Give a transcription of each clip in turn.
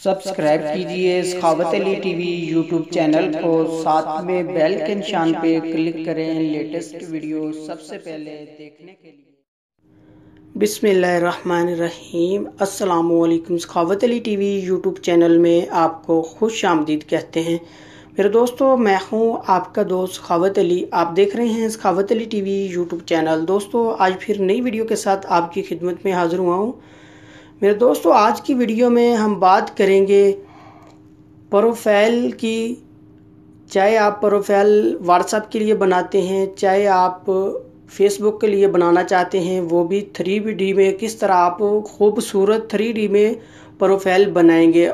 Subscribe कीजिए सखावत Ali TV YouTube channel को, साथ में बेल के निशान पे क्लिक करें लेटेस्ट वीडियो सबसे पहले देखने के लिए। बिस्मिल्लाहिर्रहमानिर्रहीम। अस्सलामुअलैकुम। सखावत अली टीवी यूट्यूब चैनल में आपको खुश आमदीद कहते हैं। मेरे दोस्तों, मैं हूं आपका दोस्त सखावत अली। आप देख रहे हैं सखावत अली टीवी यूट्यूब चैनल। दोस्तों, आज फिर नई वीडियो के साथ आपकी खिदमत में हाजिर हुआ हूँ। मेरे दोस्तों, आज की वीडियो में हम बात करेंगे प्रोफाइल की। चाहे आप प्रोफाइल व्हाट्सएप के लिए बनाते हैं, चाहे आप फेसबुक के लिए बनाना चाहते हैं, वो भी 3D में, किस तरह आप खूबसूरत 3D में प्रोफाइल बनाएंगे,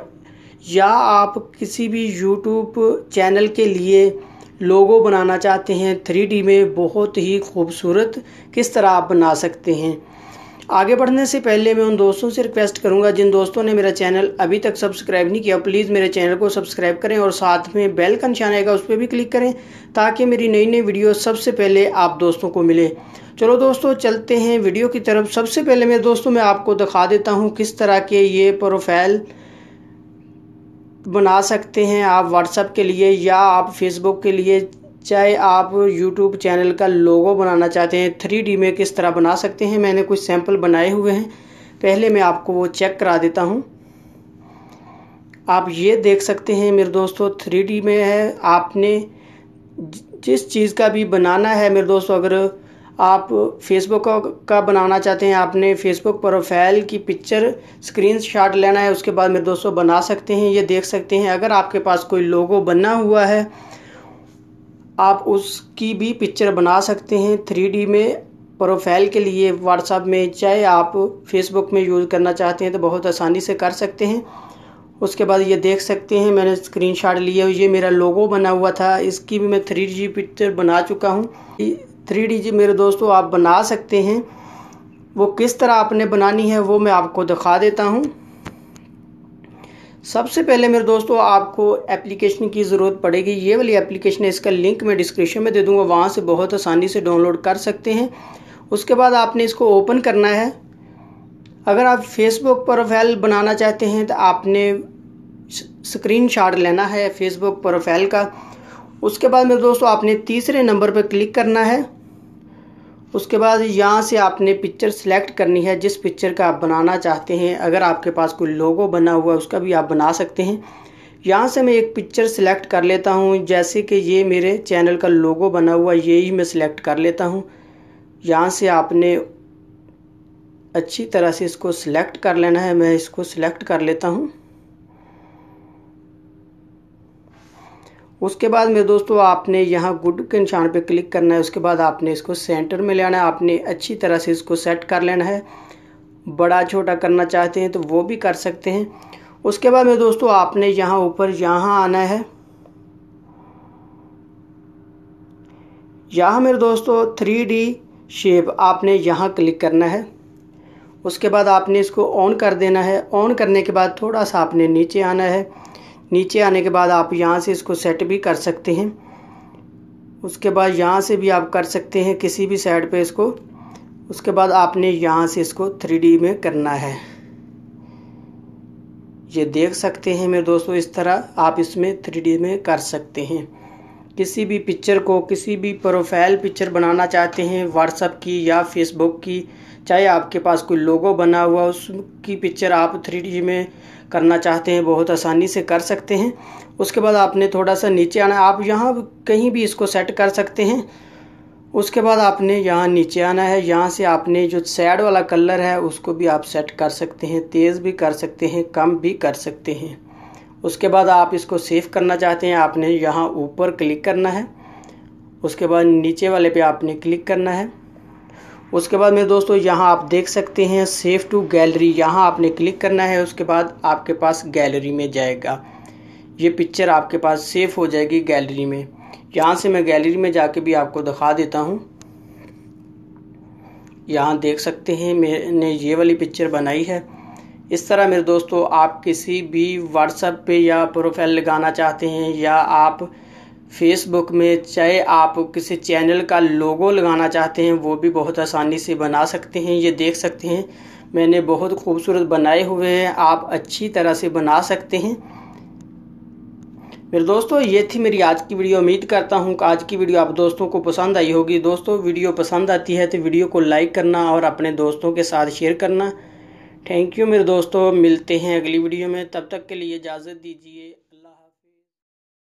या आप किसी भी यूट्यूब चैनल के लिए लोगो बनाना चाहते हैं 3D में बहुत ही खूबसूरत, किस तरह आप बना सकते हैं। आगे बढ़ने से पहले मैं उन दोस्तों से रिक्वेस्ट करूंगा जिन दोस्तों ने मेरा चैनल अभी तक सब्सक्राइब नहीं किया, प्लीज़ मेरे चैनल को सब्सक्राइब करें और साथ में बेल का निशान आएगा उस पर भी क्लिक करें, ताकि मेरी नई नई वीडियो सबसे पहले आप दोस्तों को मिले। चलो दोस्तों, चलते हैं वीडियो की तरफ। सबसे पहले मेरे दोस्तों मैं आपको दिखा देता हूँ किस तरह के ये प्रोफाइल बना सकते हैं आप व्हाट्सएप के लिए या आप फेसबुक के लिए। चाहे आप यूट्यूब चैनल का लोगो बनाना चाहते हैं 3D में, किस तरह बना सकते हैं। मैंने कुछ सैंपल बनाए हुए हैं, पहले मैं आपको वो चेक करा देता हूं। आप ये देख सकते हैं मेरे दोस्तों 3D में है। आपने जिस चीज़ का भी बनाना है मेरे दोस्तों, अगर आप फेसबुक का बनाना चाहते हैं, आपने फेसबुक प्रोफाइल की पिक्चर स्क्रीनशॉट लेना है, उसके बाद मेरे दोस्तों बना सकते हैं। ये देख सकते हैं, अगर आपके पास कोई लोगो बना हुआ है आप उसकी भी पिक्चर बना सकते हैं 3D में प्रोफाइल के लिए व्हाट्सएप में। चाहे आप फेसबुक में यूज़ करना चाहते हैं तो बहुत आसानी से कर सकते हैं। उसके बाद ये देख सकते हैं मैंने स्क्रीनशॉट लिया, ये मेरा लोगो बना हुआ था, इसकी भी मैं 3D पिक्चर बना चुका हूँ। 3D मेरे दोस्तों आप बना सकते हैं। वो किस तरह आपने बनानी है वो मैं आपको दिखा देता हूँ। सबसे पहले मेरे दोस्तों आपको एप्लीकेशन की ज़रूरत पड़ेगी। ये वाली एप्लीकेशन है, इसका लिंक मैं डिस्क्रिप्शन में दे दूंगा, वहाँ से बहुत आसानी से डाउनलोड कर सकते हैं। उसके बाद आपने इसको ओपन करना है। अगर आप फेसबुक प्रोफाइल बनाना चाहते हैं तो आपने स्क्रीनशॉट लेना है फेसबुक प्रोफाइल का। उसके बाद मेरे दोस्तों आपने तीसरे नंबर पर क्लिक करना है। उसके बाद यहाँ से आपने पिक्चर सेलेक्ट करनी है जिस पिक्चर का आप बनाना चाहते हैं। अगर आपके पास कोई लोगो बना हुआ है उसका भी आप बना सकते हैं। यहाँ से मैं एक पिक्चर सेलेक्ट कर लेता हूँ, जैसे कि ये मेरे चैनल का लोगो बना हुआ, यही मैं सिलेक्ट कर लेता हूँ। यहाँ से आपने अच्छी तरह से इसको सिलेक्ट कर लेना है। मैं इसको सिलेक्ट कर लेता हूँ। उसके बाद मेरे दोस्तों आपने यहाँ गुड के निशान पे क्लिक करना है। उसके बाद आपने इसको सेंटर में लेना है। आपने अच्छी तरह से इसको सेट कर लेना है। बड़ा छोटा करना चाहते हैं तो वो भी कर सकते हैं। उसके बाद मेरे दोस्तों आपने यहाँ ऊपर यहाँ आना है। यहाँ मेरे दोस्तों 3D शेप आपने यहाँ क्लिक करना है। उसके बाद आपने इसको ऑन कर देना है। ऑन करने के बाद थोड़ा सा आपने नीचे आना है। नीचे आने के बाद आप यहाँ से इसको सेट भी कर सकते हैं। उसके बाद यहाँ से भी आप कर सकते हैं किसी भी साइड पे इसको। उसके बाद आपने यहाँ से इसको 3D में करना है। ये देख सकते हैं मेरे दोस्तों, इस तरह आप इसमें 3D में कर सकते हैं। किसी भी पिक्चर को, किसी भी प्रोफाइल पिक्चर बनाना चाहते हैं व्हाट्सएप की या फेसबुक की, चाहे आपके पास कोई लोगो बना हुआ उसकी पिक्चर आप 3D में करना चाहते हैं, बहुत आसानी से कर सकते हैं। उसके बाद आपने थोड़ा सा नीचे आना है। आप यहाँ कहीं भी इसको सेट कर सकते हैं। उसके बाद आपने यहाँ नीचे आना है। यहाँ से आपने जो साइड वाला कलर है उसको भी आप सेट कर सकते हैं, तेज़ भी कर सकते हैं, कम भी कर सकते हैं। उसके बाद आप इसको सेव करना चाहते हैं, आपने यहाँ ऊपर क्लिक करना है। उसके बाद नीचे वाले पे आपने क्लिक करना है। उसके बाद मेरे दोस्तों यहाँ आप देख सकते हैं सेव टू गैलरी, यहाँ आपने क्लिक करना है। उसके बाद आपके पास गैलरी में जाएगा, ये पिक्चर आपके पास सेव हो जाएगी गैलरी में। यहाँ से मैं गैलरी में जाके भी आपको दिखा देता हूँ। यहाँ देख सकते हैं मैंने ये वाली पिक्चर बनाई है। इस तरह मेरे दोस्तों आप किसी भी व्हाट्सएप पे या प्रोफाइल लगाना चाहते हैं, या आप फेसबुक में, चाहे आप किसी चैनल का लोगो लगाना चाहते हैं, वो भी बहुत आसानी से बना सकते हैं। ये देख सकते हैं मैंने बहुत खूबसूरत बनाए हुए हैं, आप अच्छी तरह से बना सकते हैं। मेरे दोस्तों ये थी मेरी आज की वीडियो। उम्मीद करता हूँ कि आज की वीडियो आप दोस्तों को पसंद आई होगी। दोस्तों वीडियो पसंद आती है तो वीडियो को लाइक करना और अपने दोस्तों के साथ शेयर करना। थैंक यू मेरे दोस्तों, मिलते हैं अगली वीडियो में, तब तक के लिए इजाज़त दीजिए।